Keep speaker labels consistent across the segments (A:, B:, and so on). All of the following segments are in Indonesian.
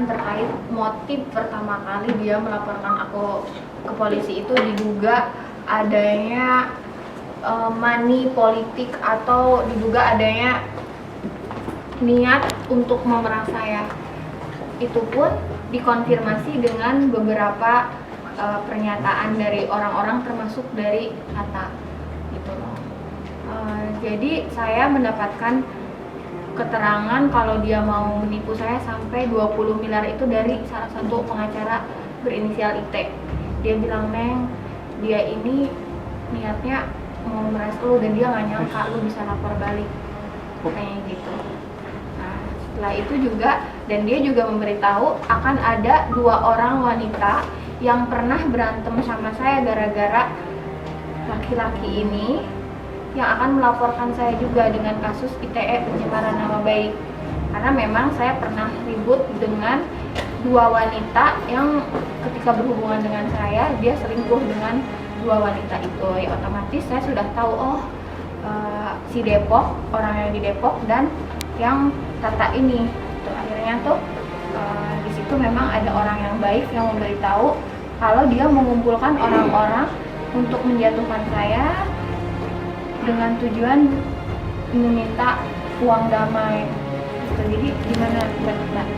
A: menjelaskan terkait motif pertama kali dia melaporkan aku ke polisi itu diduga adanya money politik atau diduga adanya niat untuk memeras saya. Itu pun dikonfirmasi dengan beberapa pernyataan dari orang-orang termasuk dari Hatta gitu loh. Jadi saya mendapatkan keterangan kalau dia mau menipu saya sampai 20 miliar itu dari salah satu pengacara berinisial IT. Dia bilang, "Neng, dia ini niatnya mau memeras lu dan dia nggak nyangka lu bisa lapor balik," kayak gitu. Nah, setelah itu juga, dan dia juga memberitahu akan ada 2 orang wanita yang pernah berantem sama saya gara-gara laki-laki ini yang akan melaporkan saya juga dengan kasus ITE pencemaran nama baik. Karena memang saya pernah ribut dengan 2 wanita yang ketika berhubungan dengan saya, dia selingkuh dengan 2 wanita itu. Ya otomatis saya sudah tahu, si Depok, orang yang di Depok dan yang Tata ini. Tuh, akhirnya tuh di situ memang ada orang yang baik yang memberitahu kalau dia mengumpulkan orang-orang untuk menjatuhkan saya dengan tujuan meminta uang damai. Jadi gimana Mbak?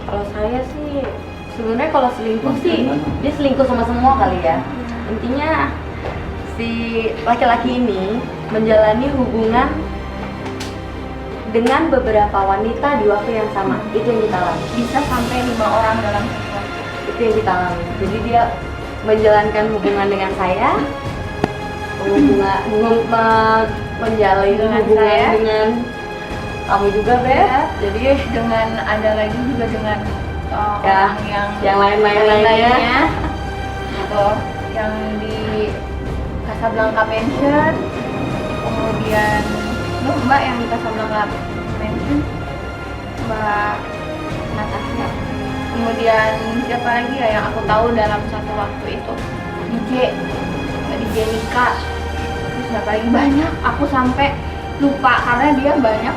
B: Kalau saya sih sebenarnya kalau selingkuh sih dia selingkuh sama semua kali ya. Intinya si laki-laki ini menjalani hubungan dengan beberapa wanita di waktu yang sama. Itu yang kita alami.
A: Bisa sampai 5 orang dalam satu waktu.
B: Itu yang kita alami. Jadi dia menjalankan hubungan dengan saya, menjalin hubungan
A: saya
B: dengan kamu juga, Beb.
A: Jadi dengan ada lagi juga dengan
B: Ya,
A: orang
B: yang lain-lainnya.
A: gitu, yang di Casablanca Mansion, kemudian Mbak yang di Casablanca Mansion, Mbak Natasha, kemudian siapa lagi ya yang aku tahu dalam satu waktu itu, DJ Nika, terus siapa lagi, banyak aku sampai lupa karena dia banyak.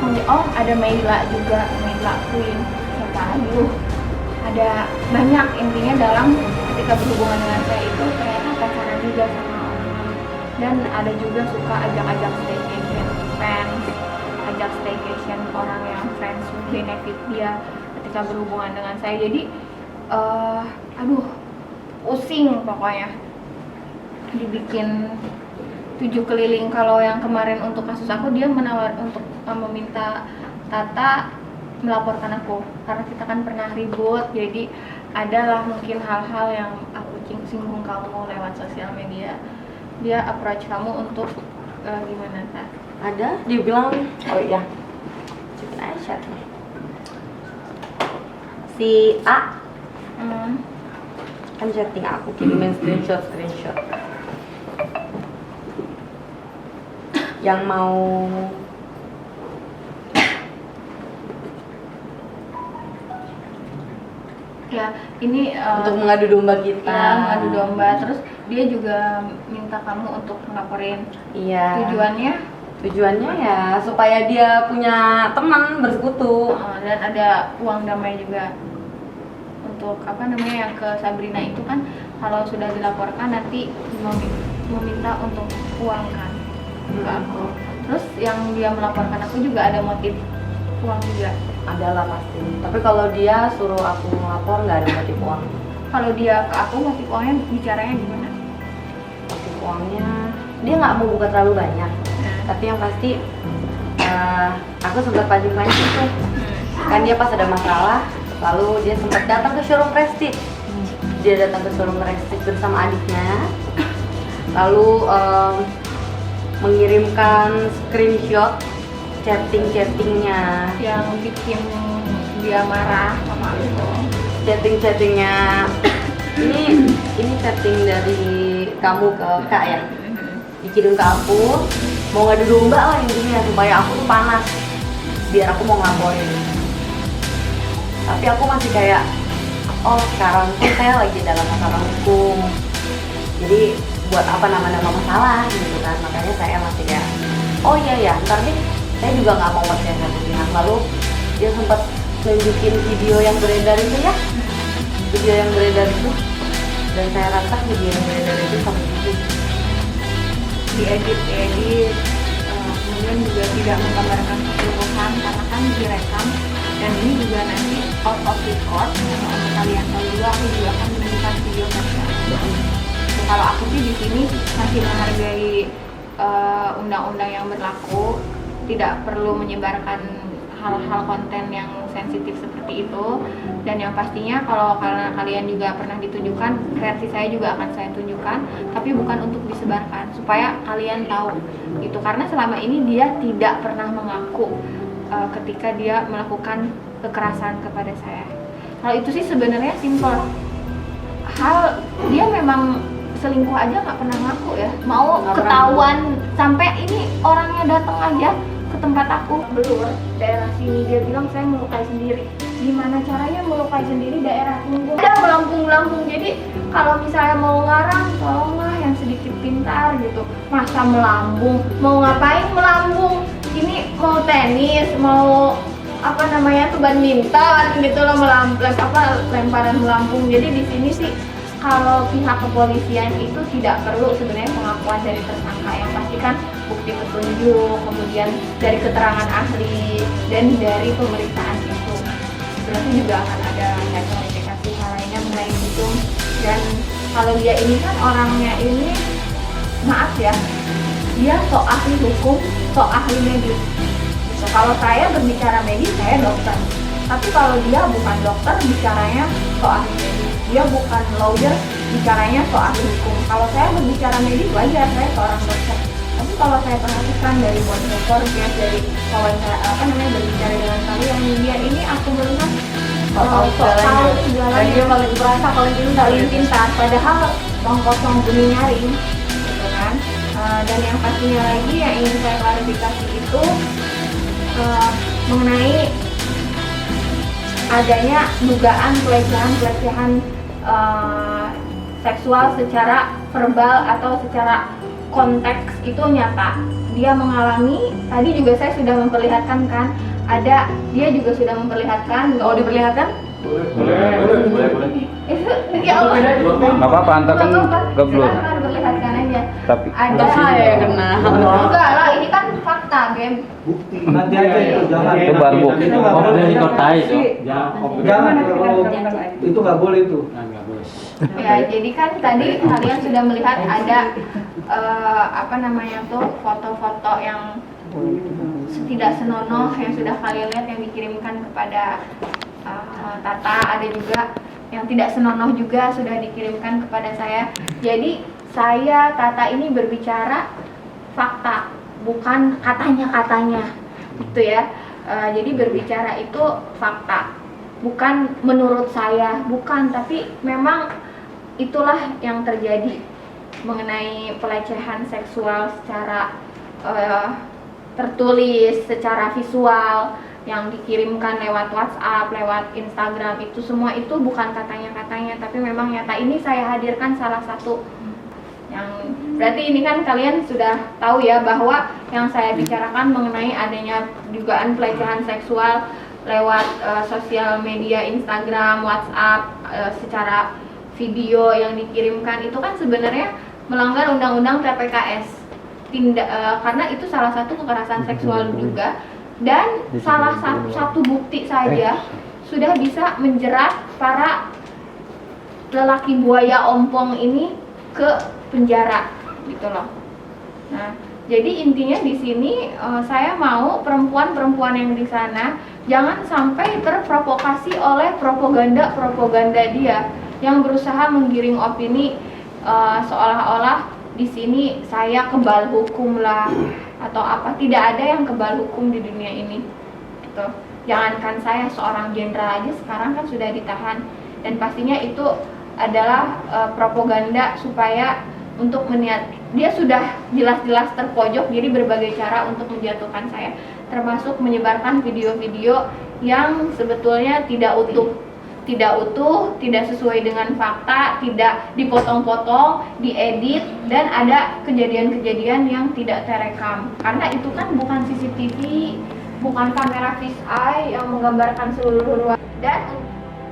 A: Ada Meila juga, Meila Queen, siapa lagi, ada banyak. Intinya dalam ketika berhubungan dengan saya itu ternyata pacaran juga sama orang, dan ada juga suka ajak-ajak staycation fans, ajak staycation orang yang friends with benefit dia ketika berhubungan dengan saya. Jadi pusing pokoknya, dibikin 7 keliling. Kalau yang kemarin untuk kasus aku, dia menawar untuk meminta Tata melaporkan aku karena kita kan pernah ribut, jadi adalah mungkin hal-hal yang aku singgung kamu lewat sosial media. Dia approach kamu untuk gimana, Kak?
B: Ada, dia bilang, oh iya, cipin aja chat. Si A kan chatting aku, kirimin screenshot yang mau
A: ya ini
B: untuk mengadu domba kita.
A: Ya, mengadu domba. Terus dia juga minta kamu untuk ngelaporin.
B: Iya.
A: Tujuannya
B: ya supaya dia punya teman bersekutu.
A: Dan ada uang damai juga untuk yang ke Sabrina itu kan, kalau sudah dilaporkan nanti meminta untuk uang kan ke aku. Terus yang dia melaporkan aku juga ada motif uang juga.
B: Adalah pasti. Tapi kalau dia suruh aku melapor nggak ada motif uang.
A: Kalau dia ke aku motif uangnya bicaranya gimana?
B: Motif uangnya dia nggak mau buka terlalu banyak. Tapi yang pasti aku sempat pancing-pancing tuh. Kan dia pas ada masalah, lalu dia sempat datang ke showroom Prestige. Dia datang ke showroom Prestige bersama adiknya. Lalu mengirimkan screenshot chattingnya
A: yang bikin dia marah sama aku.
B: Chattingnya ini chatting dari kamu ke Kak ya, dikirim ke aku, mau ngadu domba lah intinya supaya aku tuh panas biar aku mau ngelaporin. Tapi aku masih kayak, sekarang tuh saya lagi dalam masalah hukum, jadi buat apa nama-nama masalah gitu kan. Makanya saya masih kayak, iya ya, ntar deh, saya juga nggak mau percaya satu pihak. Lalu dia sempat nunjukin video yang beredar itu ya, video yang beredar itu, dan saya rasa video yang beredar itu kamu bikin
A: diedit, kemudian juga tidak menggambarkan keseluruhan karena kan direkam, dan ini juga nanti out of record. Untuk kalian tahu juga, aku juga akan menunjukkan video versi aku. Kalau aku sih di sini masih menghargai undang-undang yang berlaku, tidak perlu menyebarkan hal-hal konten yang sensitif seperti itu. Dan yang pastinya kalau karena kalian juga pernah ditunjukkan, versi saya juga akan saya tunjukkan, tapi bukan untuk disebarkan, supaya kalian tahu gitu. Karena selama ini dia tidak pernah mengaku ketika dia melakukan kekerasan kepada saya. Hal itu sih sebenarnya simpel. Hal dia memang selingkuh aja nggak pernah ngaku ya. Mau ketahuan sampai ini orangnya datang aja ke tempat aku, Belur, daerah sini, dia bilang saya melukai sendiri. Gimana caranya melukai sendiri daerah sini? Ada melambung-melambung. Jadi kalau misalnya mau ngarang, tolonglah yang sedikit pintar gitu. Masa melambung? Mau ngapain melambung? Ini mau tenis, mau apa namanya tuh badminton gitu loh, lemparan melambung. Jadi di sini sih kalau pihak kepolisian itu tidak perlu sebenarnya pengakuan dari tersangka, yang pasti kan bukti petunjuk, kemudian dari keterangan ahli dan dari pemeriksaan itu. Berarti juga akan ada klarifikasi hal lainnya mengenai itu. Dan kalau dia ini kan orangnya ini, maaf ya, dia sok ahli hukum, sok ahli medis. Gitu. Kalau saya berbicara medis, saya dokter. Tapi kalau dia bukan dokter, bicaranya sok ahli medis. Dia bukan lawyer, bicaranya sok ahli hukum. Kalau saya berbicara medis, wajar, saya seorang dokter. Tapi kalau saya perhatikan dari body report, dari wawancara berbicara dengan kalian, dia ini aku melihat soal segalanya.
B: Dia paling berasa,
A: paling pintar, padahal kosong bunyi nyaring, gitu kan. Dan yang pastinya lagi yang ingin saya klarifikasi itu mengenai adanya dugaan pelecehan seksual secara verbal atau secara konteks itu nyata. Dia mengalami, tadi juga saya sudah memperlihatkan kan, dia juga sudah memperlihatkan.
B: Mau diperlihatkan?
C: Boleh.
A: Itu ya Allah.
C: Nggak apa-apa, anta kan geblur.
A: Silakan perlihatkan aja.
C: Tapi
A: Ada
B: saya kena.
A: enggak lah, ini kan fakta, Gem.
D: Bukti. Nanti aja itu jangan.
C: Itu baru bukti.
E: Dikotai itu.
D: Jangan itu nggak boleh itu.
A: Ya, jadi kan tadi kalian sudah melihat ada foto-foto yang tidak senonoh yang sudah kalian lihat yang dikirimkan kepada Tata, ada juga yang tidak senonoh juga sudah dikirimkan kepada saya. Jadi saya, Tata ini berbicara fakta, bukan katanya-katanya gitu ya. Jadi berbicara itu fakta, bukan menurut saya, bukan, tapi memang itulah yang terjadi mengenai pelecehan seksual secara tertulis, secara visual yang dikirimkan lewat WhatsApp, lewat Instagram, itu semua itu bukan katanya-katanya, tapi memang nyata. Ini saya hadirkan salah satu yang berarti ini kan kalian sudah tahu ya bahwa yang saya bicarakan mengenai adanya dugaan pelecehan seksual lewat sosial media Instagram, WhatsApp, secara video yang dikirimkan itu kan sebenarnya melanggar undang-undang TPKS. Karena itu salah satu kekerasan seksual juga, dan salah satu bukti saja sudah bisa menjerat para lelaki buaya ompong ini ke penjara gitu loh. Nah, jadi intinya di sini saya mau perempuan-perempuan yang di sana jangan sampai terprovokasi oleh propaganda dia yang berusaha menggiring opini seolah-olah di sini saya kebal hukum lah atau apa. Tidak ada yang kebal hukum di dunia ini gitu. Jangankan saya, seorang jenderal aja sekarang kan sudah ditahan, dan pastinya itu adalah propaganda supaya untuk dia sudah jelas-jelas terpojok, jadi berbagai cara untuk menjatuhkan saya, termasuk menyebarkan video-video yang sebetulnya tidak utuh, tidak sesuai dengan fakta, tidak dipotong-potong, diedit, dan ada kejadian-kejadian yang tidak terekam. Karena itu kan bukan CCTV, bukan kamera fisheye yang menggambarkan seluruh ruang, dan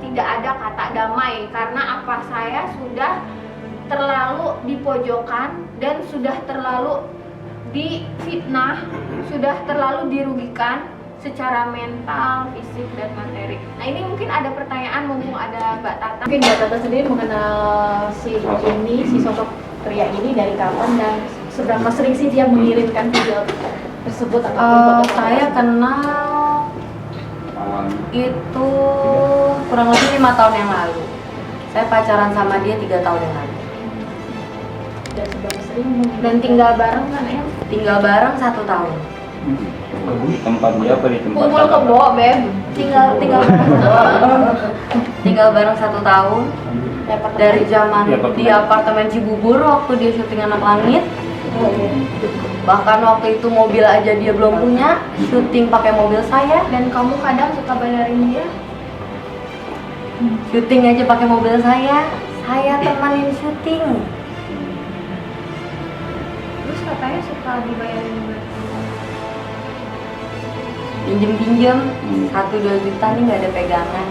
A: tidak ada kata damai karena apa, saya sudah terlalu dipojokkan dan sudah terlalu difitnah, sudah terlalu dirugikan secara mental, fisik, dan materi. Nah ini mungkin ada pertanyaan, mumpung ada Mbak Tata.
E: Mungkin Mbak Tata sendiri mengenal si sosok pria ini dari kapan dan seberapa sering sih dia mengirimkan video tersebut ataupun foto-foto
B: Saya
E: tersebut?
B: kenal itu kurang lebih 5 tahun yang lalu. Saya pacaran sama dia 3 tahun yang lalu.
E: Dan seberapa sering
A: Dan tinggal bareng kan ya?
B: Tinggal bareng 1 tahun.
C: Di tempat dia apa di tempat
A: Kumpul
C: kakak?
A: kebo, Beb.
B: Tinggal bareng 1 tahun. Dari zaman di apartemen Cibubur waktu dia syuting Anak Langit. Bahkan waktu itu mobil aja dia belum punya, syuting pakai mobil saya.
A: Dan kamu kadang suka bayarin dia?
B: Syuting aja pakai mobil saya temanin syuting.
A: Terus katanya suka dibayarin juga.
B: Pinjem 1-2 juta nih nggak ada pegangan.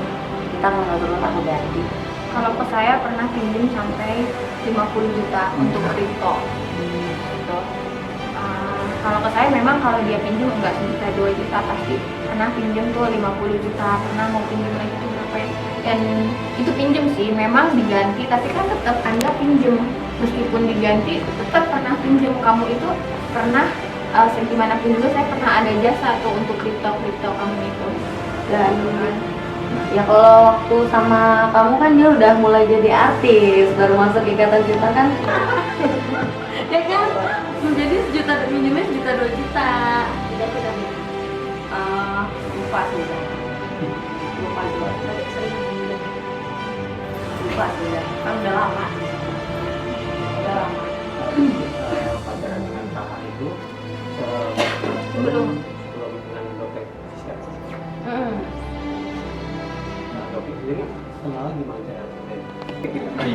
B: Ntar nggak turun aku ganti.
A: Kalau ke saya pernah pinjem sampai 50 juta untuk kripto. Gitu. Kalau ke saya memang kalau dia pinjem enggak sejuta 2 juta pasti pernah pinjem tuh 50 juta, pernah mau pinjem lagi tuh berapa ya. Dan itu pinjem sih, memang diganti, tapi kan tetap Anda pinjem. Meskipun diganti, tetap pernah pinjem. Kamu itu pernah gimana pun juga saya pernah ada jasa tuh untuk kripto kamu itu.
B: Dan ya kalau waktu sama kamu kan dia udah mulai jadi artis, baru masuk Ikatan Cinta kan. Ya kan? Jadi sejuta minimumnya sejuta 2 juta.
E: tidak tidak
B: Lupa sih. Lupa sih. Kan udah lama.
D: Pacaran dengan kakak itu
A: Belum.
D: dengan Dopek Siska.
B: Mm.
D: Nah, Dopek sendiri kenal gimana cara?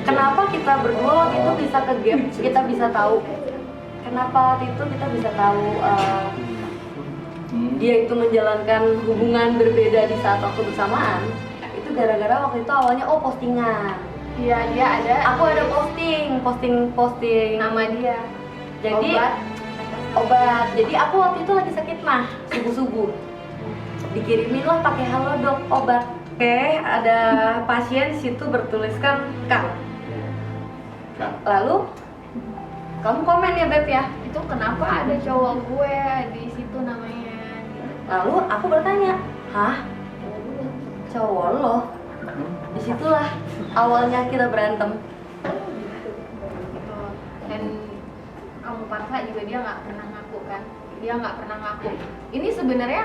B: Kenapa kita berdua waktu itu bisa ke gap? Kita bisa tahu. Kenapa waktu itu kita bisa tahu dia itu menjalankan hubungan berbeda di saat waktu bersamaan? Itu gara-gara waktu itu awalnya postingan.
A: Iya, dia ada.
B: Aku ada posting
A: Nama dia.
B: Jadi obat. Jadi aku waktu itu lagi sakit mah subuh dikirimin lah pakai Halodoc obat. Oke, ada pasien situ bertuliskan Kak. Lalu kamu komen ya Beb ya.
A: Itu kenapa ada cowok gue di situ namanya?
B: Lalu aku bertanya, hah? Cowok lo? Disitulah awalnya kita berantem.
A: Gitu. Dan kamu paksa juga dia nggak pernah ngaku kan? Dia nggak pernah ngaku. Ini sebenarnya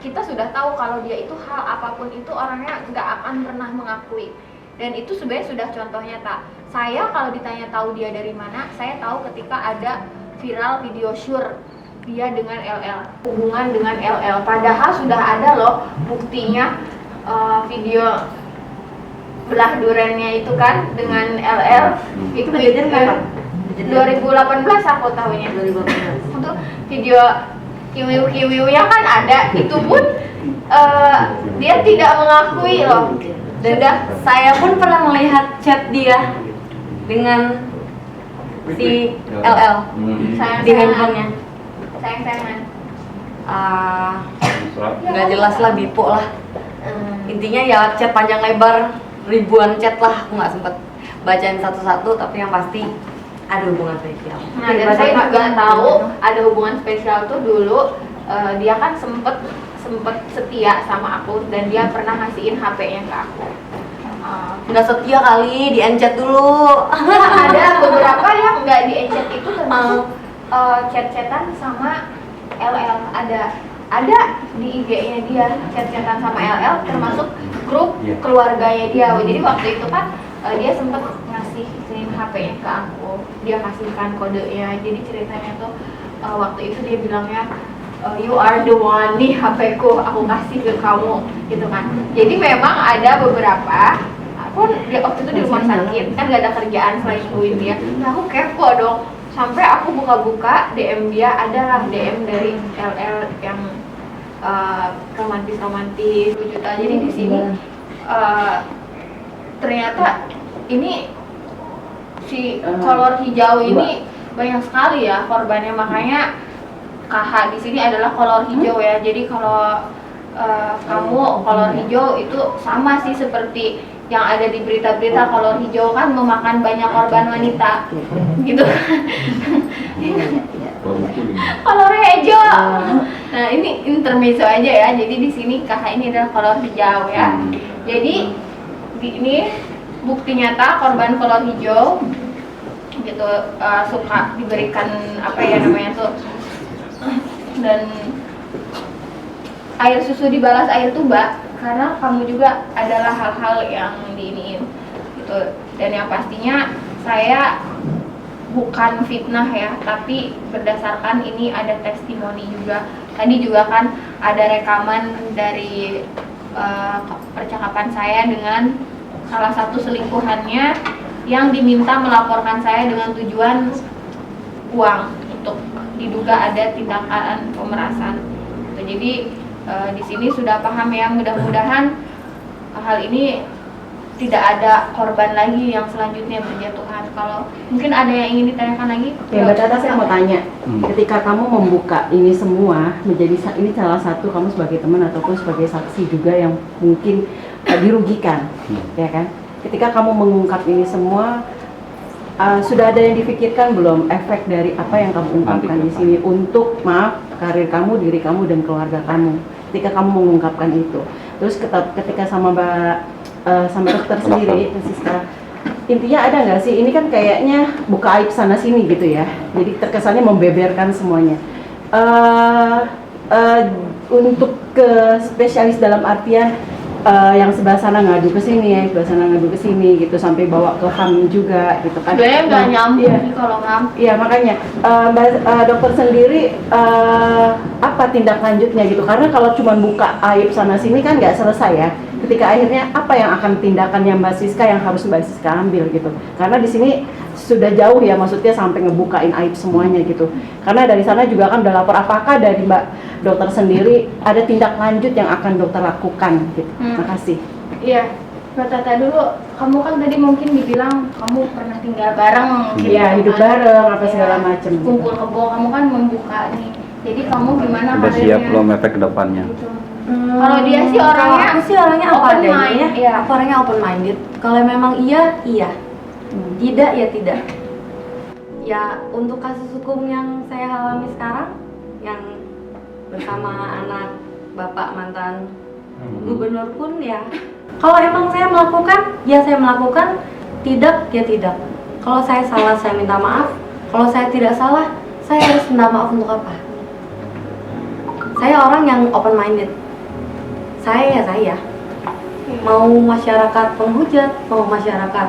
A: kita sudah tahu kalau dia itu hal apapun itu orangnya nggak akan pernah mengakui. Dan itu sebenarnya sudah contoh nyata. Saya kalau ditanya tahu dia dari mana, saya tahu ketika ada viral video sure dia dengan LL, hubungan dengan LL. Padahal sudah ada loh buktinya, video belah durennya itu kan dengan LL. Itu
B: kejadian kapan?
A: 2018 aku tahunya.
B: 2018.
A: Untuk video kiwiu-kiwiunya kan ada, itu pun dia tidak mengakui loh.
B: Dan saya pun pernah melihat chat dia dengan si LL di handphonenya.
A: Sayang-sayangan.
B: Nggak jelas lah, bipo lah. Intinya ya chat panjang lebar, ribuan chat lah. Aku nggak sempet bacain satu-satu, tapi yang pasti ada hubungan spesial.
A: Nah, dan saya juga tahu ada hubungan spesial tuh dulu. Dia kan sempet setia sama aku dan dia pernah ngasihin HP-nya ke aku.
B: Nggak setia kali, di-encet dulu.
A: Ada beberapa yang nggak di-encet itu termasuk chat-chatan sama LL. Ada di IG-nya dia chat-chatan sama LL, termasuk grup keluarganya dia. Jadi waktu itu kan dia sempet ngasihin HP-nya ke aku, dia kasihkan kodenya. Jadi ceritanya tuh waktu itu dia bilangnya, you are the one nih HP-ku, aku kasih ke kamu, gitu kan. Jadi memang ada beberapa, aku dia waktu itu di rumah sakit, kan gak ada kerjaan selain nungguin dia. Nah aku kepo dong, sampai aku buka-buka DM dia, adalah DM dari LL yang romantis 10 juta. Jadi di sini ternyata ini si kolor hijau ini banyak sekali ya korbannya, makanya KH di sini adalah kolor hijau ya. Jadi kalau kamu kolor hijau itu sama sih seperti yang ada di berita-berita, kolor hijau kan memakan banyak korban wanita gitu. Kolor hijau. Nah, ini intermezzo aja ya. Jadi di sini KH ini adalah kolor hijau ya. Jadi ini bukti nyata korban kolor hijau gitu, suka diberikan apa ya namanya tuh, dan air susu dibalas air tuba karena kamu juga adalah hal-hal yang diiniin gitu. Dan yang pastinya saya bukan fitnah ya, tapi berdasarkan ini ada testimoni juga. Tadi juga kan ada rekaman dari percakapan saya dengan salah satu selingkuhannya yang diminta melaporkan saya dengan tujuan uang untuk diduga ada tindakan pemerasan. Jadi di sini sudah paham ya, mudah-mudahan hal ini tidak ada korban lagi yang selanjutnya berjatuhan. Kalau mungkin ada yang ingin ditanyakan lagi?
F: Ya Mbak Tata, saya mau tanya, ketika kamu membuka ini semua menjadi ini salah satu kamu sebagai teman ataupun sebagai saksi juga yang mungkin dirugikan, ya kan? Ketika kamu mengungkap ini semua, sudah ada yang dipikirkan belum efek dari apa yang kamu ungkapkan di sini untuk karir kamu, diri kamu dan keluarga kamu? Ketika kamu mengungkapkan itu, terus ketika sama dokter sendiri, Siska, intinya ada nggak sih? Ini kan kayaknya buka aib sana sini gitu ya. Jadi terkesannya membeberkan semuanya. Untuk ke spesialis dalam artian yang sebelah sana ngadu ke sini, yang sebelah sana ngadu ke sini gitu, sampai bawa ke HAM juga gitu kan.
A: Sebenarnya nggak nyambung sih kalau HAM.
F: Iya, makanya dokter sendiri apa tindak lanjutnya gitu, karena kalau cuma buka aib sana sini kan nggak selesai ya. Ketika akhirnya apa yang akan tindakannya Mbak Siska yang harus Mbak Siska ambil gitu, karena di sini sudah jauh ya, maksudnya sampai ngebukain aib semuanya gitu. Karena dari sana juga kan udah lapor, apakah dari Mbak dokter sendiri ada tindak lanjut yang akan dokter lakukan gitu. Makasih.
A: Iya, Mbak Tata dulu, kamu kan tadi mungkin dibilang kamu pernah tinggal bareng gitu.
F: Iya, hidup bareng apa segala macam.
A: Kumpul kebo, kamu kan membuka nih. Jadi kamu gimana
C: Udah
A: karirnya?
C: siap belum efek ke depannya?
A: Gitu. Kalau dia sih
B: Kalau aku sih orangnya apa
A: open
B: adanya
A: mind,
B: ya.
A: iya.
B: Aku orangnya open minded. Kalau memang iya, iya. Tidak ya tidak. Ya untuk kasus hukum yang saya alami sekarang, yang bersama anak bapak mantan gubernur pun ya, kalau emang saya melakukan, ya saya melakukan. Tidak ya tidak. Kalau saya salah, saya minta maaf. Kalau saya tidak salah, saya harus minta maaf untuk apa? Saya orang yang open minded. Saya mau masyarakat penghujat, mau masyarakat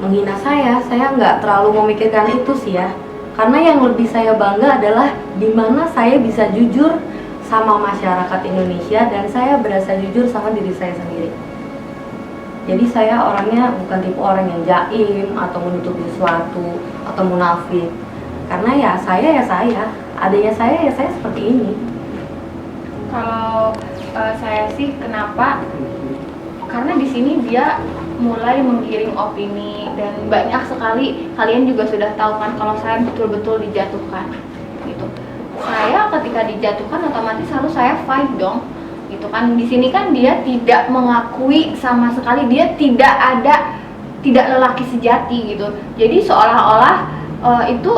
B: menghina saya nggak terlalu memikirkan itu sih ya. Karena yang lebih saya bangga adalah di mana saya bisa jujur sama masyarakat Indonesia dan saya berasa jujur sama diri saya sendiri. Jadi saya orangnya bukan tipe orang yang jaim atau menutupi sesuatu atau munafik. Karena ya saya, adanya saya seperti ini.
A: Kalau saya sih kenapa? Karena di sini dia mulai menggiring opini dan banyak sekali, kalian juga sudah tahu kan kalau saya betul-betul dijatuhkan gitu. Saya ketika dijatuhkan otomatis harus saya fight dong gitu kan. Di sini kan dia tidak mengakui sama sekali, dia tidak lelaki sejati gitu. Jadi seolah-olah itu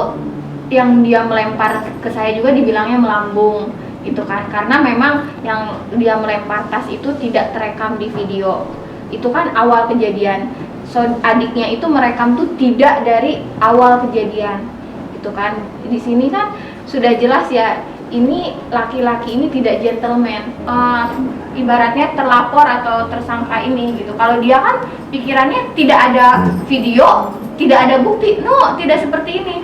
A: yang dia melempar ke saya juga dibilangnya melambung gitu kan, karena memang yang dia melempar tas itu tidak terekam di video. Itu kan awal kejadian. So adiknya itu merekam tuh tidak dari awal kejadian gitu kan. Di sini kan sudah jelas ya, ini laki-laki ini tidak gentleman. Ibaratnya terlapor atau tersangka ini gitu. Kalau dia kan pikirannya tidak ada video, tidak ada bukti. No, tidak seperti ini.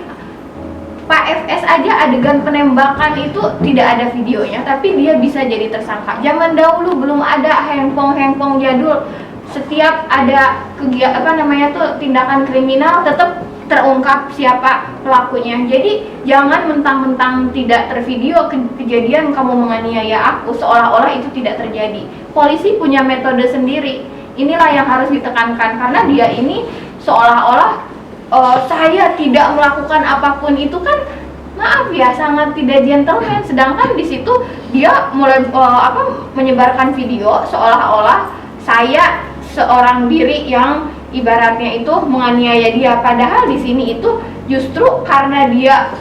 A: Pak FS aja adegan penembakan itu tidak ada videonya, tapi dia bisa jadi tersangka. Zaman dahulu belum ada handphone jadul. Setiap ada kegiatan tindakan kriminal tetap terungkap siapa pelakunya. Jadi jangan mentang-mentang tidak tervideo kejadian kamu menganiaya aku seolah-olah itu tidak terjadi. Polisi punya metode sendiri. Inilah yang harus ditekankan karena dia ini seolah-olah saya tidak melakukan apapun itu kan, maaf ya, sangat tidak gentleman. Sedangkan di situ dia mulai menyebarkan video seolah-olah saya seorang diri yang ibaratnya itu menganiaya dia, padahal di sini itu justru karena dia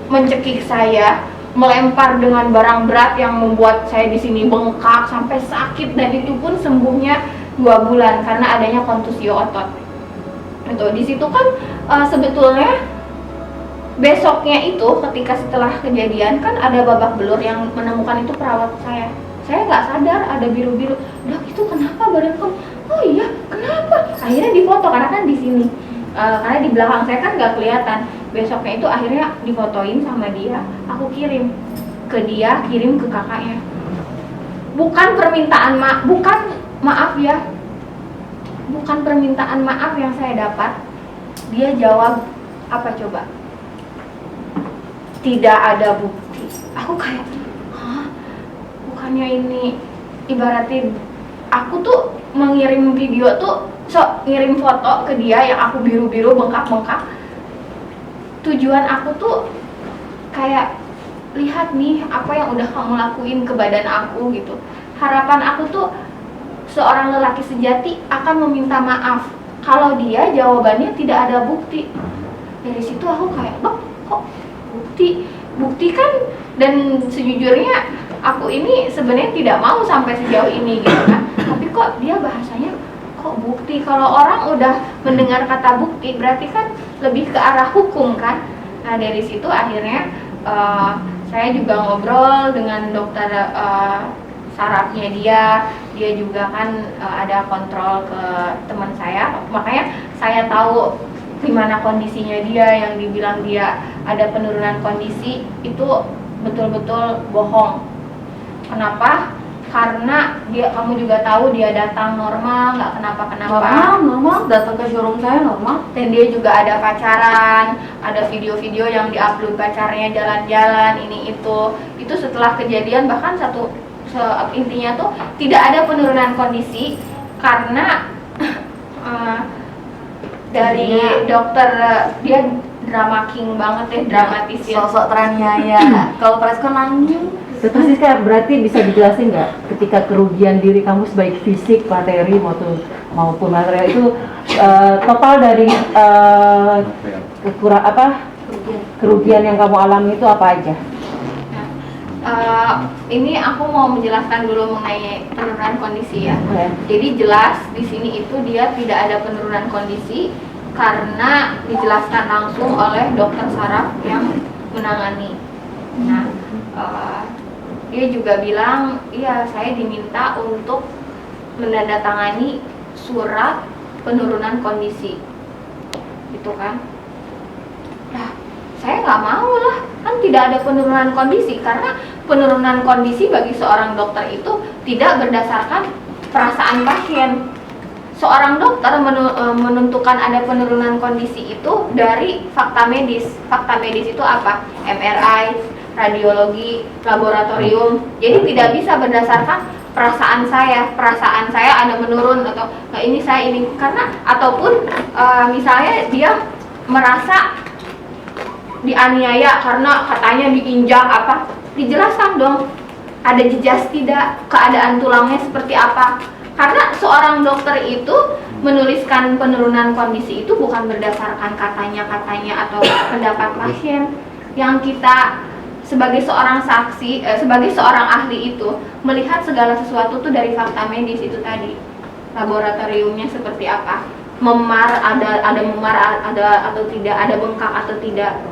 A: mencekik saya, melempar dengan barang berat yang membuat saya di sini bengkak sampai sakit, dan itu pun sembuhnya 2 bulan karena adanya kontusio otot. Itu di situ kan sebetulnya besoknya itu ketika setelah kejadian kan ada babak belur yang menemukan itu perawat saya. Saya nggak sadar ada biru-biru. Dok, itu kenapa badan kamu? Oh iya, kenapa? Akhirnya difoto karena kan di sini, karena di belakang saya kan nggak kelihatan. Besoknya itu akhirnya difotoin sama dia. Aku kirim ke dia, kirim ke kakaknya. Bukan permintaan maaf ya, bukan permintaan maaf yang saya dapat. Dia jawab apa coba? Tidak ada bukti. Aku kayak, hah? Bukannya ini ibaratin aku tuh mengirim video tuh ngirim foto ke dia yang aku biru-biru bengkak-bengkak. Tujuan aku tuh kayak, lihat nih apa yang udah kamu lakuin ke badan aku gitu. Harapan aku tuh seorang lelaki sejati akan meminta maaf kalau dia jawabannya tidak ada bukti. Dari situ aku kayak, kok bukti kan. Dan sejujurnya aku ini sebenarnya tidak mau sampai sejauh ini gitu kan, tapi kok dia bahasanya kok bukti. Kalau orang udah mendengar kata bukti berarti kan lebih ke arah hukum kan. Nah dari situ akhirnya saya juga ngobrol dengan dokter sarafnya dia juga kan ada kontrol ke teman saya, makanya saya tahu gimana kondisinya dia. Yang dibilang dia ada penurunan kondisi itu betul-betul bohong. Kenapa? Karena kamu juga tahu dia datang normal, nggak kenapa-kenapa.
B: Normal, datang ke showroom saya normal.
A: Dan dia juga ada pacaran, ada video-video yang diupload pacarnya jalan-jalan ini itu setelah kejadian. Bahkan intinya tuh tidak ada penurunan kondisi karena dari dokter dia drama king banget ya, dramatisir.
B: Sosok teraniaya. Kalau Presko nangis.
F: Dr. Siska, berarti bisa dijelasin nggak ketika kerugian diri kamu sebaik fisik, materi maupun material itu total dari kerugian yang kamu alami itu apa aja?
A: Ini aku mau menjelaskan dulu mengenai penurunan kondisi ya.
F: Okay.
A: Jadi jelas di sini itu dia tidak ada penurunan kondisi karena dijelaskan langsung oleh dokter saraf yang menangani. Nah, dia juga bilang, iya saya diminta untuk menandatangani surat penurunan kondisi, gitu kan? Nah, saya nggak mau lah, kan tidak ada penurunan kondisi karena penurunan kondisi bagi seorang dokter itu tidak berdasarkan perasaan pasien. Seorang dokter menentukan ada penurunan kondisi itu dari fakta medis. Fakta medis itu apa? MRI, radiologi, laboratorium. Jadi tidak bisa berdasarkan perasaan saya ada menurun atau ini saya ini karena ataupun misalnya dia merasa dianiaya karena katanya diinjak apa, dijelaskan dong ada jejas tidak, keadaan tulangnya seperti apa. Karena seorang dokter itu menuliskan penurunan kondisi itu bukan berdasarkan katanya atau pendapat pasien. Yang kita sebagai seorang saksi, sebagai seorang ahli itu melihat segala sesuatu tuh dari fakta medis itu tadi. Laboratoriumnya seperti apa, memar ada memar ada atau tidak, ada bengkak atau tidak,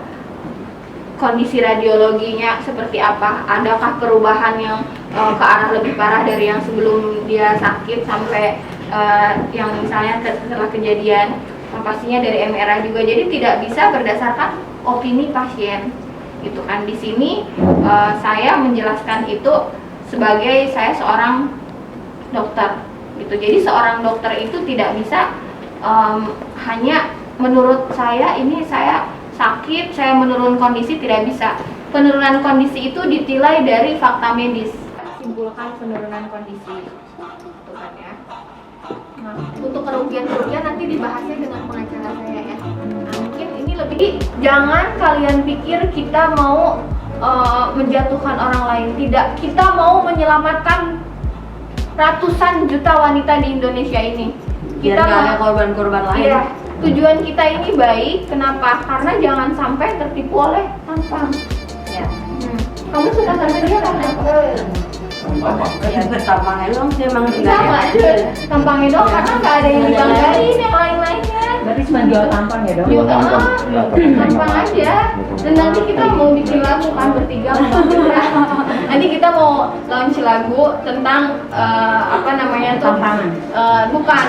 A: kondisi radiologinya seperti apa, adakah perubahan yang ke arah lebih parah dari yang sebelum dia sakit sampai yang misalnya setelah kejadian, pastinya dari MRI juga. Jadi tidak bisa berdasarkan opini pasien, gitu kan. Di sini saya menjelaskan itu sebagai saya seorang dokter, gitu. Jadi seorang dokter itu tidak bisa hanya menurut saya ini saya sakit, saya menurun kondisi, tidak bisa. Penurunan kondisi itu ditilai dari fakta medis. Simpulkan penurunan kondisi, itu kan ya. Nah, untuk kerugian-kerugian nanti dibahasnya dengan pengacara saya ya. Nah, mungkin ini lebih, jangan kalian pikir kita mau menjatuhkan orang lain. Tidak, kita mau menyelamatkan ratusan juta wanita di Indonesia ini.
B: Biar nggak ada korban-korban lain.
A: Iya, tujuan kita ini baik. Kenapa? Karena jangan sampai tertipu oleh tampang.
B: Ya.
A: Kamu suka sama dia kan?
B: Ya bertampangnya doang sih emang enggak
A: Sama aja. Tampangnya doang karena nggak ada yang dibanggain yang lain-lainnya.
F: Berarti cuma jual tampang ya dong?
A: Jual tampang aja. Dan nanti kita mau bikin lagu kan bertiga sama Bunda. Nanti kita mau launch lagu tentang apa namanya tuh?
F: Tampangan.
A: Bukan.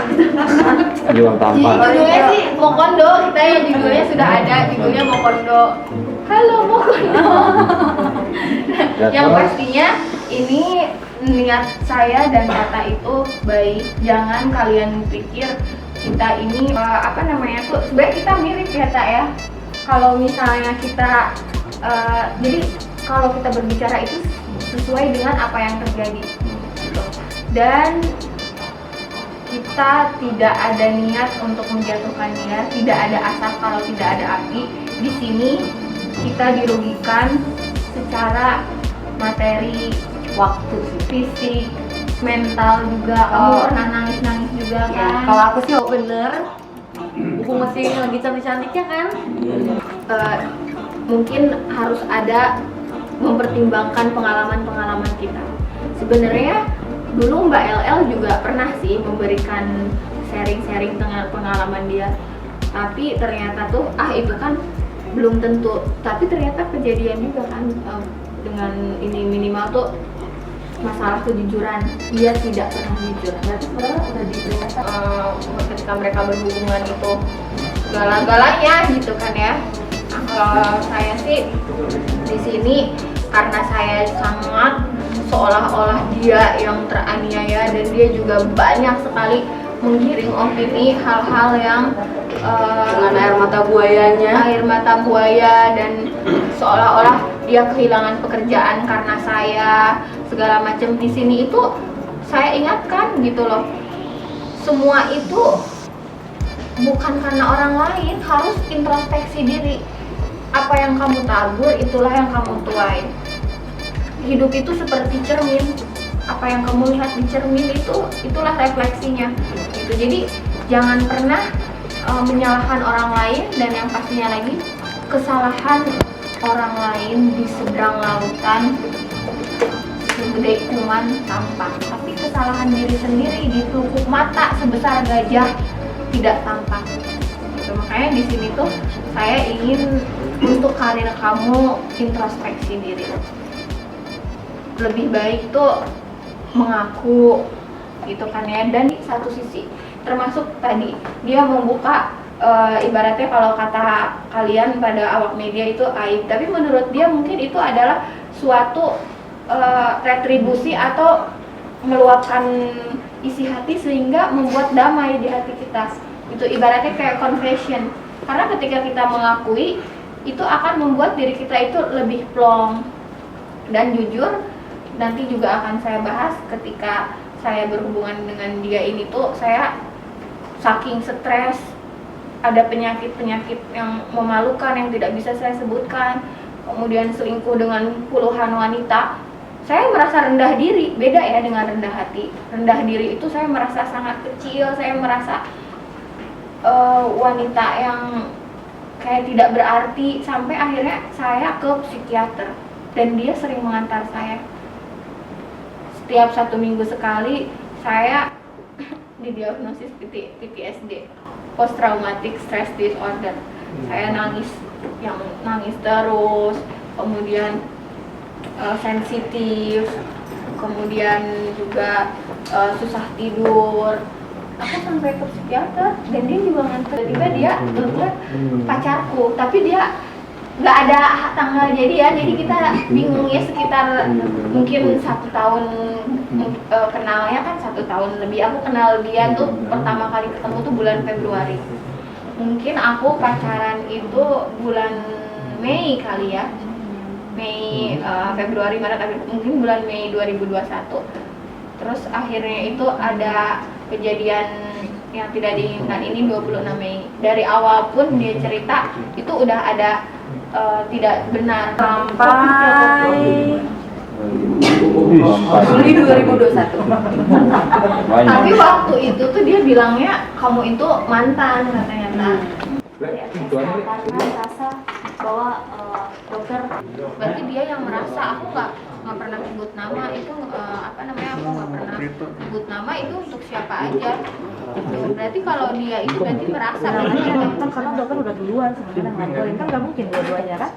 C: Jual tampang.
A: Judulnya sih Mokondo, kita ya judulnya sudah ada, judulnya Mokondo. Halo Mokondo. Yang pastinya ini niat saya dan kata itu baik. Jangan kalian pikir kita ini apa namanya tuh, sebenarnya kita mirip ya Kak ya. Kalau misalnya kita jadi kalau kita berbicara itu sesuai dengan apa yang terjadi gitu. Dan kita tidak ada niat untuk menjatuhkan dia, tidak ada asap kalau tidak ada api. Di sini kita dirugikan secara materi, waktu, fisik, mental juga. Kamu pernah nangis-nangis juga
B: Ya,
A: kan?
B: kalau aku sih bener, mumpung masih lagi cantik-cantiknya kan.
A: Mungkin harus ada mempertimbangkan pengalaman-pengalaman kita. Sebenarnya dulu Mbak LL juga pernah sih memberikan sharing-sharing tentang pengalaman dia. Tapi ternyata tuh itu kan belum tentu. Tapi ternyata kejadian juga kan dengan ini minimal tuh masalah kejujuran, dia tidak pernah jujur. Berarti sebenarnya udah diperingatkan ketika mereka berhubungan itu galak-galaknya gitu kan ya. Nah, kalau saya sih di sini karena saya sangat seolah-olah dia yang teraniaya dan dia juga banyak sekali menggiring opini hal-hal yang
B: Dengan air mata buayanya.
A: air mata buaya dan seolah-olah dia kehilangan pekerjaan karena saya segala macam. Di sini itu saya ingatkan gitu loh, semua itu bukan karena orang lain, harus introspeksi diri. Apa yang kamu tabur itulah yang kamu tuai. Hidup itu seperti cermin, apa yang kamu lihat di cermin itulah refleksinya gitu. Jadi jangan pernah menyalahkan orang lain, dan yang pastinya lagi kesalahan orang lain di seberang lautan segede kuman tampak, tapi kesalahan diri sendiri di pelupuk mata sebesar gajah tidak tampak gitu. Makanya di sini tuh saya ingin untuk karir kamu introspeksi diri. Lebih baik tuh mengaku gitu kan ya. Dan di satu sisi termasuk tadi dia membuka ibaratnya kalau kata kalian pada awak media itu aib, tapi menurut dia mungkin itu adalah suatu retribusi atau meluapkan isi hati sehingga membuat damai di hati kita. Itu ibaratnya kayak confession, karena ketika kita mengakui itu akan membuat diri kita itu lebih plong dan jujur. Nanti juga akan saya bahas ketika saya berhubungan dengan dia ini tuh saya saking stres, ada penyakit-penyakit yang memalukan yang tidak bisa saya sebutkan, kemudian selingkuh dengan puluhan wanita. Saya merasa rendah diri, beda ya dengan rendah hati. Rendah diri itu saya merasa sangat kecil, saya merasa wanita yang kayak tidak berarti, sampai akhirnya saya ke psikiater dan dia sering mengantar saya. Setiap 1 minggu sekali saya didiagnosis PTSD, post traumatic stress disorder. Saya nangis terus, kemudian sensitif, kemudian juga susah tidur. Aku sampai ke psikiater dan dia juga nganter. Tiba dia kebetulan pacarku, tapi dia nggak ada tanggal jadian, jadi kita bingung ya. Sekitar mungkin 1 tahun kenalnya kan 1 tahun lebih. Aku kenal dia tuh pertama kali ketemu tuh bulan Februari. mungkin aku pacaran itu bulan Mei kali ya, Mei, Februari, Maret, April, mungkin bulan Mei 2021. Terus akhirnya itu ada kejadian yang tidak diinginkan ini 26 Mei. Dari awal pun dia cerita itu udah ada tidak benar
B: Sampai Juli 2021.
A: tapi waktu itu tuh dia bilangnya kamu itu mantan katanya. Nah,
E: karena merasa bahwa dokter
A: berarti dia yang merasa aku nggak pernah sebut nama itu apa namanya, aku nggak pernah sebut nama itu untuk siapa aja. Berarti kalau dia itu berarti merasa
G: karena dokter udah duluan sebenarnya ngelaporin, kan nggak mungkin dua-duanya kan.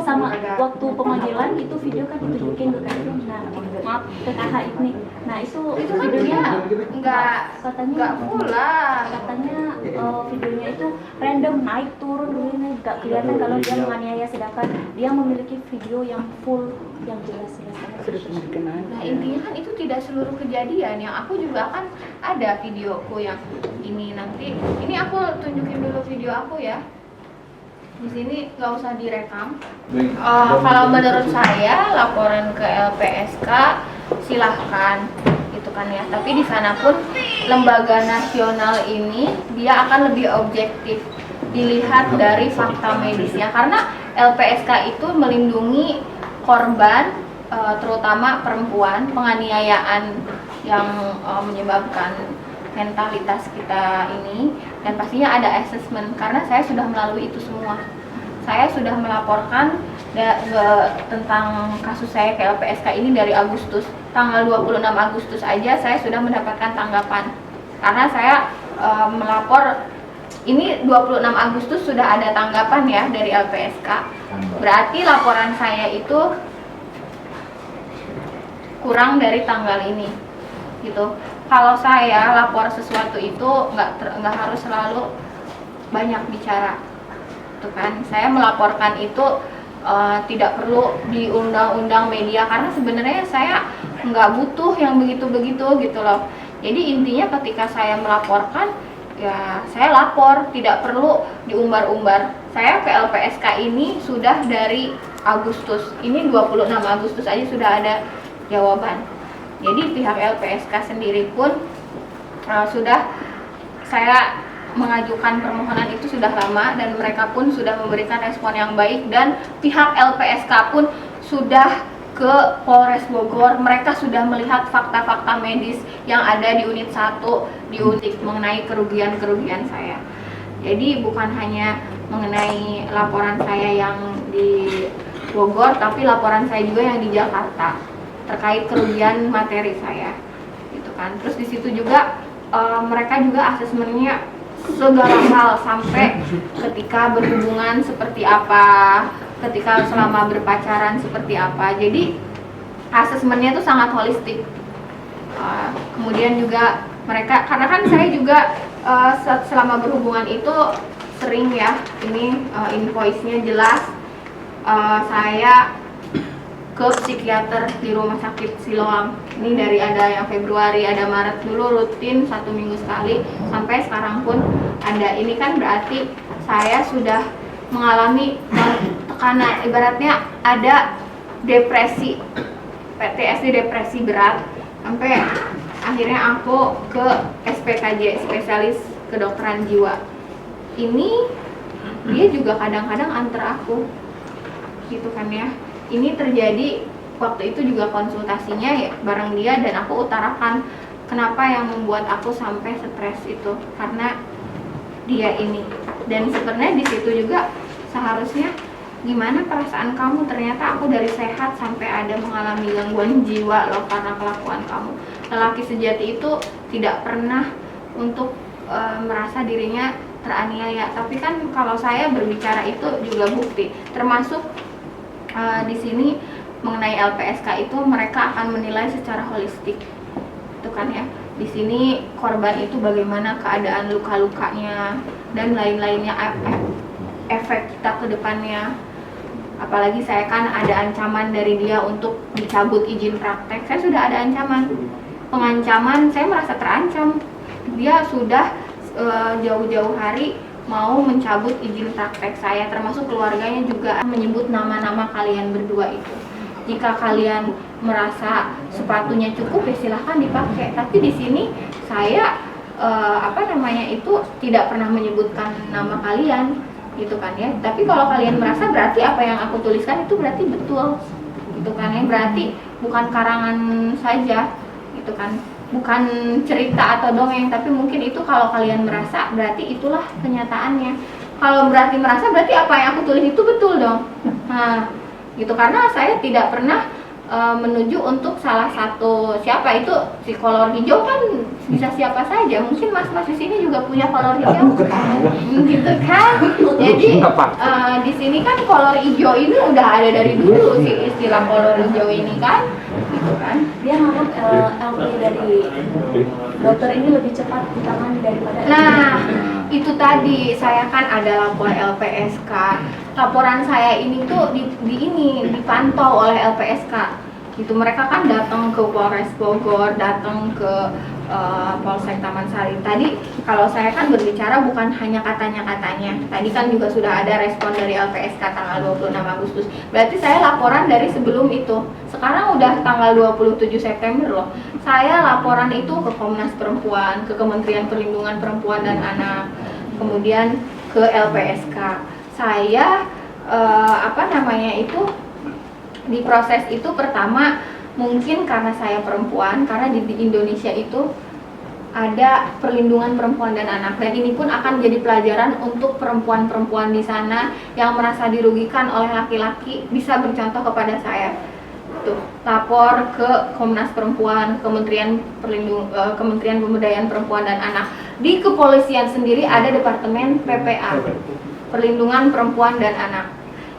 G: Sama waktu pemanggilan itu video kan ditunjukin tuh kan, nah maaf PKH ini, nah itu
A: kan
G: videonya
A: nggak pula.
G: katanya videonya itu random naik turun begini, nggak kelihatan kalau dia menganiaya, sedangkan dia memiliki video yang full yang jelas-jelas.
A: Nah intinya kan itu tidak seluruh kejadian, yang aku juga kan ada videoku yang ini, nanti ini aku tunjukin dulu video aku ya. Di sini nggak usah direkam. Kalau menurut saya laporan ke LPSK silahkan gitu kan ya. Tapi di sana pun lembaga nasional ini dia akan lebih objektif dilihat dari fakta medisnya, karena LPSK itu melindungi korban terutama perempuan, penganiayaan yang menyebabkan mentalitas kita ini, dan pastinya ada assessment karena saya sudah melalui itu semua. Saya sudah melaporkan tentang kasus saya ke LPSK ini dari Agustus, tanggal 26 Agustus aja saya sudah mendapatkan tanggapan karena saya melapor ini 26 Agustus sudah ada tanggapan ya dari LPSK. Berarti laporan saya itu kurang dari tanggal ini gitu. Kalau saya lapor sesuatu itu nggak harus selalu banyak bicara, tuh kan. Saya melaporkan itu tidak perlu di undang-undang media karena sebenarnya saya nggak butuh yang begitu-begitu gitu loh. Jadi intinya ketika saya melaporkan ya saya lapor, tidak perlu diumbar-umbar. Saya ke LPSK ini sudah dari Agustus, ini 26 Agustus aja sudah ada jawaban. Jadi pihak LPSK sendiri pun sudah, saya mengajukan permohonan itu sudah lama dan mereka pun sudah memberikan respon yang baik, dan pihak LPSK pun sudah ke Polres Bogor, mereka sudah melihat fakta-fakta medis yang ada di unit 1 di unit mengenai kerugian-kerugian saya. Jadi bukan hanya mengenai laporan saya yang di Bogor, tapi laporan saya juga yang di Jakarta terkait kerugian materi saya, gitu kan. Terus di situ juga mereka juga asesmennya segala hal sampai ketika berhubungan seperti apa, ketika selama berpacaran seperti apa. Jadi asesmennya itu sangat holistik. Kemudian juga mereka, karena kan saya juga selama berhubungan itu sering ya, ini invoice-nya jelas, saya ke psikiater di rumah sakit Siloam. Ini dari ada yang Februari, ada Maret dulu rutin 1 minggu sekali, sampai sekarang pun ada. Ini kan berarti saya sudah mengalami tekanan, ibaratnya ada depresi, PTSD, depresi berat, sampai akhirnya aku ke SPKJ, spesialis kedokteran jiwa. Ini dia juga kadang-kadang antar aku, gitu kan ya. Ini terjadi waktu itu juga konsultasinya ya bareng dia, dan aku utarakan kenapa yang membuat aku sampai stres itu karena dia ini. Dan sebenarnya di situ juga seharusnya gimana perasaan kamu, ternyata aku dari sehat sampai ada mengalami gangguan jiwa loh karena kelakuan kamu. Lelaki sejati itu tidak pernah untuk merasa dirinya teraniaya, tapi kan kalau saya berbicara itu juga bukti, termasuk di sini mengenai LPSK itu mereka akan menilai secara holistik, itu kan ya. Di sini korban itu bagaimana keadaan luka-lukanya dan lain-lainnya, efek kita ke depannya. Apalagi saya kan ada ancaman dari dia untuk dicabut izin praktek. Saya sudah ada ancaman, pengancaman, saya merasa terancam. Dia sudah jauh-jauh hari mau mencabut izin praktek saya, termasuk keluarganya juga menyebut nama-nama kalian berdua itu. Jika kalian merasa sepatunya cukup ya silahkan dipakai. Tapi di sini saya tidak pernah menyebutkan nama kalian gitu kan ya. Tapi kalau kalian merasa berarti apa yang aku tuliskan itu berarti betul gitu kan ya. Berarti bukan karangan saja gitu kan. Bukan cerita atau dongeng, tapi mungkin itu kalau kalian merasa berarti itulah kenyataannya. Kalau berarti merasa berarti apa yang aku tulis itu betul dong. Nah, gitu, karena saya tidak pernah menuju untuk salah satu siapa itu. Si kolor hijau kan bisa siapa saja, mungkin mas-mas di sini juga punya kolor hijau gitu kan. Jadi di sini kan kolor hijau ini udah ada dari dulu sih, istilah kolor hijau ini kan gitu kan.
G: Dia nganggap LP dari dokter ini lebih cepat ditangani daripada
A: Nah, itu tadi saya kan ada lapor LPSK. Laporan saya ini tuh dipantau oleh LPSK. Gitu, mereka kan datang ke Polres Bogor, datang ke Polsek Taman Sari. Tadi kalau saya kan berbicara bukan hanya katanya-katanya. Tadi kan juga sudah ada respon dari LPSK tanggal 26 Agustus. Berarti saya laporan dari sebelum itu. Sekarang udah tanggal 27 September loh. Saya laporan itu ke Komnas Perempuan, ke Kementerian Perlindungan Perempuan dan Anak, kemudian ke LPSK. Saya di proses itu pertama mungkin karena saya perempuan, karena di Indonesia itu ada perlindungan perempuan dan anak, dan ini pun akan menjadi pelajaran untuk perempuan-perempuan di sana yang merasa dirugikan oleh laki-laki bisa bercontoh kepada saya. Tuh, lapor ke Komnas Perempuan, Kementerian Pemberdayaan Perempuan dan Anak. Di kepolisian sendiri ada Departemen PPA, Perlindungan Perempuan dan Anak.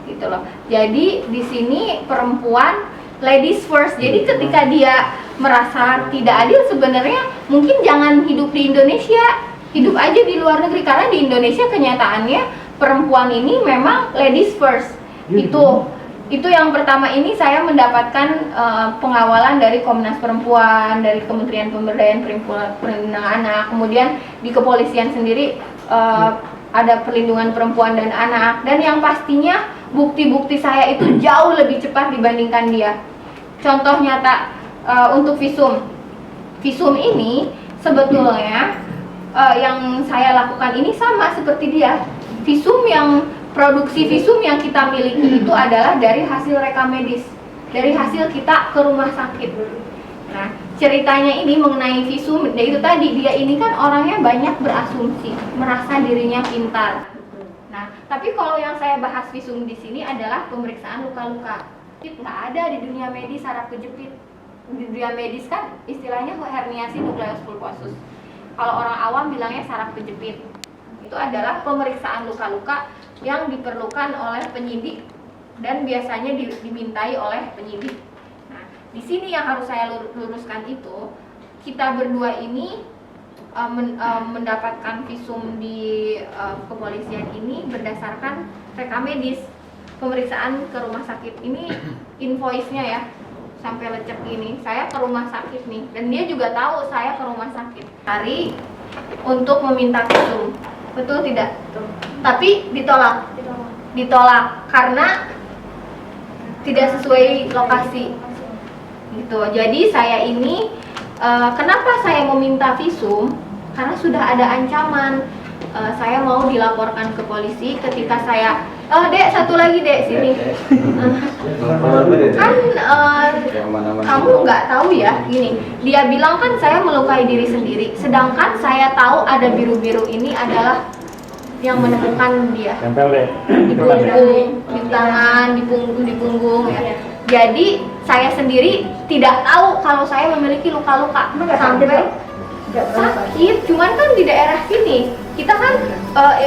A: Gitu loh. Jadi di sini perempuan ladies first. Jadi ketika dia merasa tidak adil, sebenarnya mungkin jangan hidup di Indonesia, hidup aja di luar negeri, karena di Indonesia kenyataannya perempuan ini memang ladies first. Itu yang pertama. Ini saya mendapatkan pengawalan dari Komnas Perempuan, dari Kementerian Pemberdayaan Perempuan Anak, kemudian di kepolisian sendiri ada perlindungan perempuan dan anak, dan yang pastinya bukti-bukti saya itu jauh lebih cepat dibandingkan dia. Contoh nyata untuk visum ini sebetulnya yang saya lakukan ini sama seperti dia. Produksi visum yang kita miliki itu adalah dari hasil rekam medis, dari hasil kita ke rumah sakit. Nah, ceritanya ini mengenai visum, itu tadi dia ini kan orangnya banyak berasumsi, merasa dirinya pintar. Nah, tapi kalau yang saya bahas visum di sini adalah pemeriksaan luka-luka. Nggak ada di dunia medis saraf kejepit. Di dunia medis kan istilahnya herniasi nukleus pulposus. Kalau orang awam bilangnya saraf kejepit. Itu adalah pemeriksaan luka-luka yang diperlukan oleh penyidik dan biasanya dimintai oleh penyidik. Nah, di sini yang harus saya luruskan itu, kita berdua ini mendapatkan visum di kepolisian ini berdasarkan rekam medis. Pemeriksaan ke rumah sakit ini invoice-nya ya, sampai lecek ini. Saya ke rumah sakit nih, dan dia juga tahu saya ke rumah sakit. Hari untuk meminta visum, betul tidak? Betul. Tapi ditolak karena tidak sesuai lokasi. Gitu. Jadi saya ini kenapa saya meminta visum? Karena sudah ada ancaman. Saya mau dilaporkan ke polisi ketika saya Dek, satu lagi Dek, sini. Kan kamu nggak tahu ya, gini. Dia bilang kan saya melukai diri sendiri, sedangkan saya tahu ada biru-biru ini adalah yang menemukan dia. Di punggung, di tangan, di punggung ya. Jadi saya sendiri tidak tahu kalau saya memiliki luka-luka sampai sakit, cuman kan di daerah sini kita kan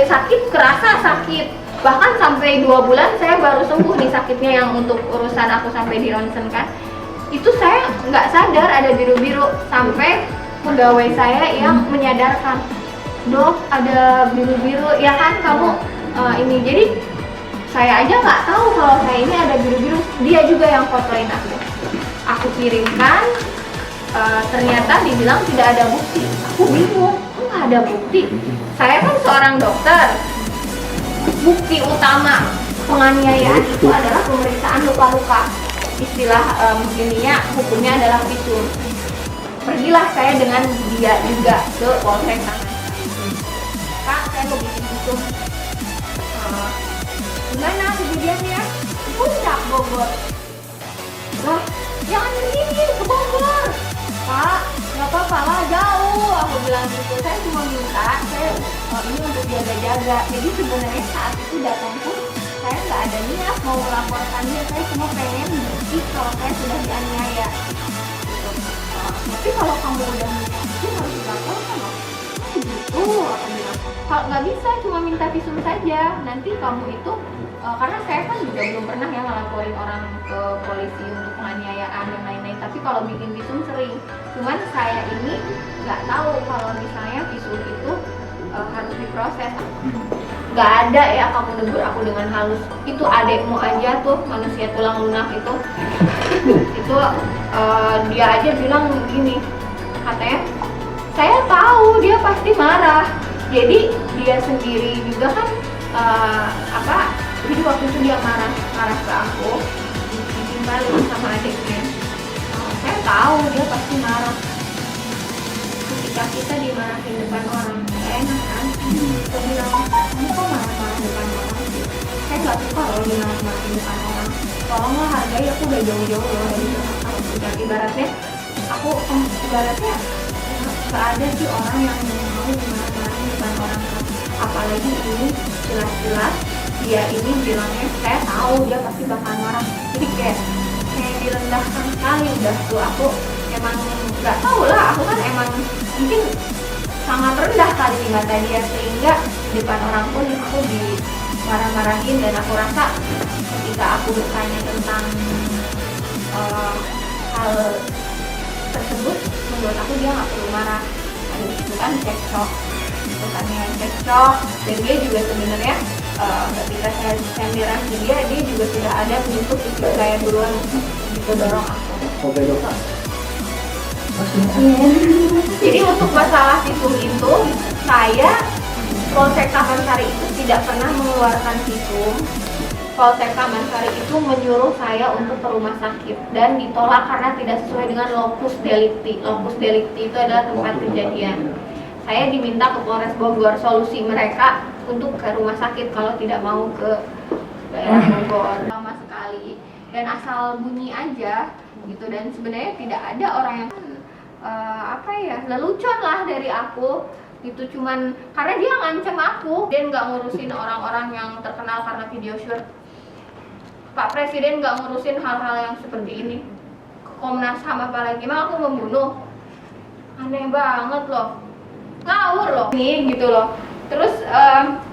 A: sakit, kerasa sakit. Bahkan sampai 2 bulan saya baru sembuh nih sakitnya, yang untuk urusan aku sampai di ronsen kan. Itu saya nggak sadar ada biru-biru, sampai pegawai saya yang menyadarkan, Dok ada biru-biru, ya kan kamu ini. Jadi saya aja nggak tahu kalau saya ini ada biru-biru. Dia juga yang fotoin aku. Aku kirimkan, ternyata dibilang tidak ada bukti. Aku bingung. nggak ada bukti. Saya kan seorang dokter. Bukti utama penganiayaan itu adalah pemeriksaan luka-luka. Istilah ininya hukumnya adalah visum. Pergilah saya dengan dia juga ke polsek sana. Kak, saya mau bikin visum. Gimana kejadiannya? Puncak Bogor. Lah, jangan begini ke Bogor. Pak, nggak apa-apa lah, jauh. Aku bilang gitu. Saya cuma minta, saya ini untuk jaga-jaga. Jadi sebenarnya saat itu datang pun saya nggak ada niat mau melaporkan dia. Saya cuma pengen bukti kalau saya sudah dianiaya. Gitu. Tapi kalau kamu udah minta itu harus dilaporkan loh. Gitu, aku bilang. Kalau nggak bisa cuma minta visum saja. Nanti kamu itu karena saya kan juga belum pernah ya ngelaporin orang ke polisi untuk penganiayaan dan lain-lain. Tapi kalau bikin visum sering. Cuman saya ini nggak tahu kalau misalnya visum itu harus diproses. Nggak ada ya kamu negur aku dengan halus. Itu adekmu aja tuh manusia tulang lunak itu. Itu dia aja bilang gini, katanya saya tahu dia pasti marah. Jadi dia sendiri juga kan jadi waktu itu dia marah ke aku, ditinggalin sama adiknya. Saya tahu dia pasti marah. Ketika kita dimarahin depan orang, gak enak kan? Saya bilang, kamu kok marah-marah depan orang sih? Saya nggak suka loh dimarahin depan orang. Tolonglah hargai, aku udah jauh-jauh loh dari Jakarta. Dan ibaratnya nggak ada sih orang yang mau dimarah-marahin depan orang. Apalagi ini jelas-jelas dia ini bilangnya saya tahu dia pasti bakal marah. Jadi kayak direndahkan sekali udah tuh. Aku emang nggak tahu lah, aku kan emang mungkin sangat rendah kali di mata dia, sehingga di depan orang pun aku dimarah-marahin. Dan aku rasa ketika aku bertanya tentang hal tersebut, menurut aku dia nggak perlu marah. Itu kan cekcok, bukannya cekcok. Dan dia juga sebenarnya ketika saya sendiran ke dia juga sudah ada bentuk istri saya duluan gitu dorong aku. Jadi untuk masalah visum itu, saya Polsek Tamansari itu tidak pernah mengeluarkan visum. Polsek Tamansari itu menyuruh saya untuk ke rumah sakit dan ditolak karena tidak sesuai dengan locus delicti. Locus delicti itu adalah tempat kejadian. Saya diminta ke Polres Bogor, solusi mereka untuk ke rumah sakit kalau tidak mau ke daerah Bogor. Lama sekali dan asal bunyi aja gitu. Dan sebenarnya tidak ada orang yang lelucon lah dari aku itu, cuman karena dia ngancem aku. Dia nggak ngurusin orang-orang yang terkenal karena video shoot. Pak Presiden nggak ngurusin hal-hal yang seperti ini. Komnas HAM apalagi, emang aku membunuh? Aneh banget loh, ngawur loh ini gitu loh. Terus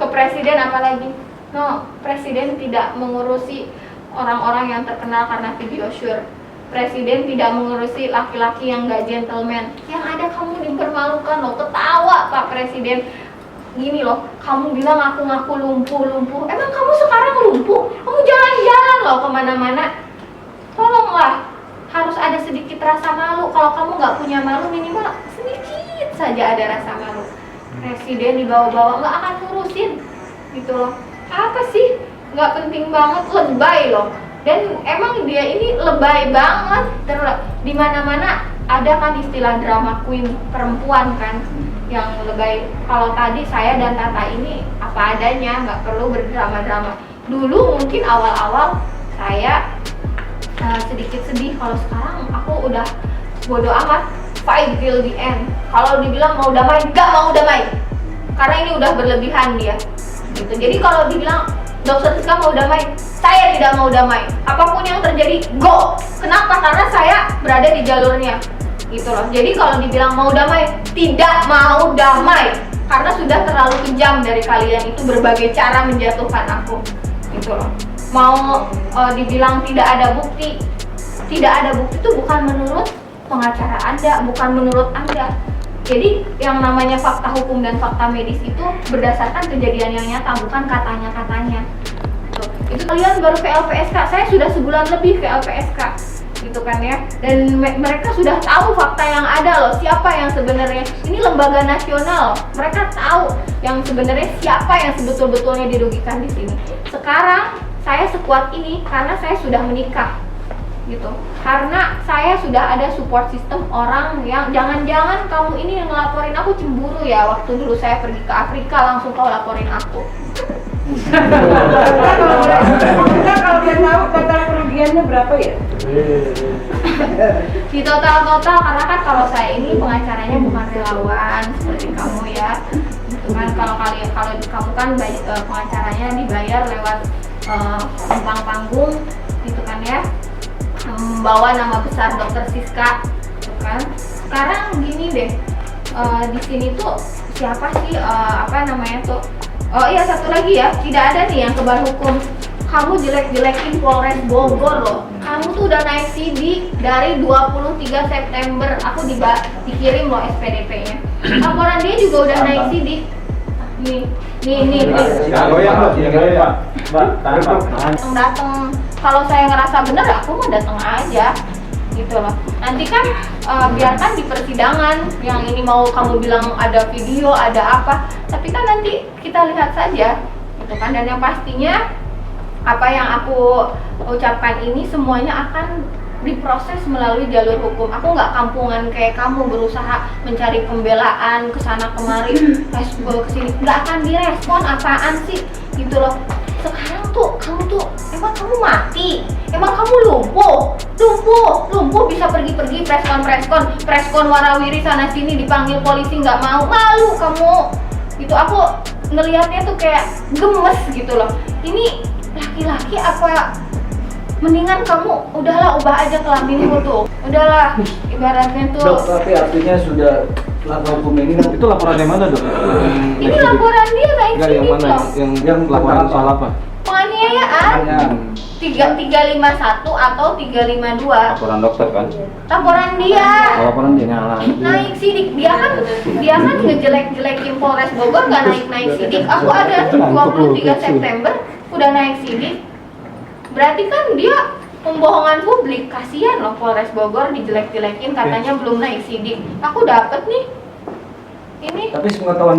A: ke presiden apalagi, no, presiden tidak mengurusi orang-orang yang terkenal karena video shoot. Presiden tidak mengurusi laki-laki yang nggak gentleman. Yang ada kamu dipermalukan loh, ketawa Pak Presiden. Gini loh, kamu bilang aku ngaku lumpuh. Emang kamu sekarang lumpuh? Kamu jalan-jalan loh kemana-mana. Tolonglah, harus ada sedikit rasa malu. Kalau kamu nggak punya malu, minimal sedikit saja ada rasa malu. Presiden dibawa-bawa, nggak akan ngurusin gitu loh. Apa sih? Nggak penting banget, lebay loh. Dan emang dia ini lebay banget. Di mana-mana ada kan istilah drama queen perempuan kan yang lebay. Kalau tadi saya dan Tata ini apa adanya, nggak perlu berdrama-drama. Dulu mungkin awal-awal saya sedikit sedih. Kalau sekarang aku udah bodo amat, fight till the end. Kalau dibilang mau damai, nggak mau damai, karena ini udah berlebihan dia gitu. Jadi kalau dibilang Dokter Siska mau damai, saya tidak mau damai. Apapun yang terjadi, go. Kenapa? Karena saya berada di jalurnya gitu loh. Jadi kalau dibilang mau damai, tidak mau damai, karena sudah terlalu kejam dari kalian itu berbagai cara menjatuhkan aku gitu loh. Mau dibilang tidak ada bukti itu bukan menurut pengacara Anda, bukan menurut Anda. Jadi yang namanya fakta hukum dan fakta medis itu berdasarkan kejadian yang nyata, bukan katanya-katanya. Itu kalian baru ke LPSK, saya sudah sebulan lebih ke LPSK gitu kan ya. Dan mereka sudah tahu fakta yang ada loh, siapa yang sebenarnya, ini lembaga nasional loh. Mereka tahu yang sebenarnya siapa yang sebetul-betulnya dirugikan di sini. Sekarang saya sekuat ini karena saya sudah menikah gitu, karena saya sudah ada support system orang yang jangan-jangan kamu ini yang ngelaporin aku cemburu ya, waktu dulu saya pergi ke Afrika langsung kau laporin aku.
F: Kalau dia tahu total kerugiannya berapa ya?
A: Di total karena kan kalau saya ini pengacaranya bukan relawan seperti kamu ya, gitu kan. Kalau kamu kan pengacaranya dibayar lewat numpang panggung gitu kan ya, membawa nama besar Dokter Siska gitu kan. Sekarang gini deh, di sini tuh siapa sih apa namanya tuh, oh iya satu lagi ya, tidak ada nih yang kebal hukum. Kamu jelek-jelekin Polres Bogor loh. Kamu tuh udah naik sidik dari 23 September. Aku dikirim loh SPDP-nya. Laporan dia juga udah naik sidik. Nih. Datang. Kalau saya ngerasa bener, aku mau datang aja. Gitu loh. Nanti kan biarkan di persidangan yang ini mau kamu bilang ada video, ada apa. Tapi kan nanti kita lihat saja. Gitu kan. Dan yang pastinya apa yang aku ucapkan ini semuanya akan diproses melalui jalur hukum. Aku nggak kampungan kayak kamu berusaha mencari pembelaan kesana kemari, Facebook kesini, nggak akan direspon. Apaan sih gitu loh. Sekarang tuh kamu tuh emang kamu mati, emang kamu lumpuh bisa pergi preskon warawiri sana sini dipanggil polisi nggak mau, malu kamu gitu. Aku ngelihatnya tuh kayak gemes gitu loh. Ini laki-laki apa, mendingan kamu udahlah ubah aja kelaminmu tuh, udahlah ibaratnya tuh.
D: Dok, tapi artinya sudah langkah hukum ini kan?
C: Itu laporan yang mana, Dok?
A: Ini laporan dia naik
C: Enggak, yang
A: sidik
C: mana?
A: loh,
C: Yang laporan soal apa?
A: penganiayaan. 351 atau 352
C: Laporan dokter kan?
A: laporan dia.
C: Oh, laporan dia nyala.
A: Naik sidik, dia kan ngejelek-jelekin Polres Bogor, nggak naik sidik. Aku ada 23 September udah naik sidik. Berarti kan dia pembohongan publik. Kasihan loh Polres Bogor dijelek-jelekin katanya belum naik sidik. Aku dapet nih ini.
D: Tapi sepengetahuan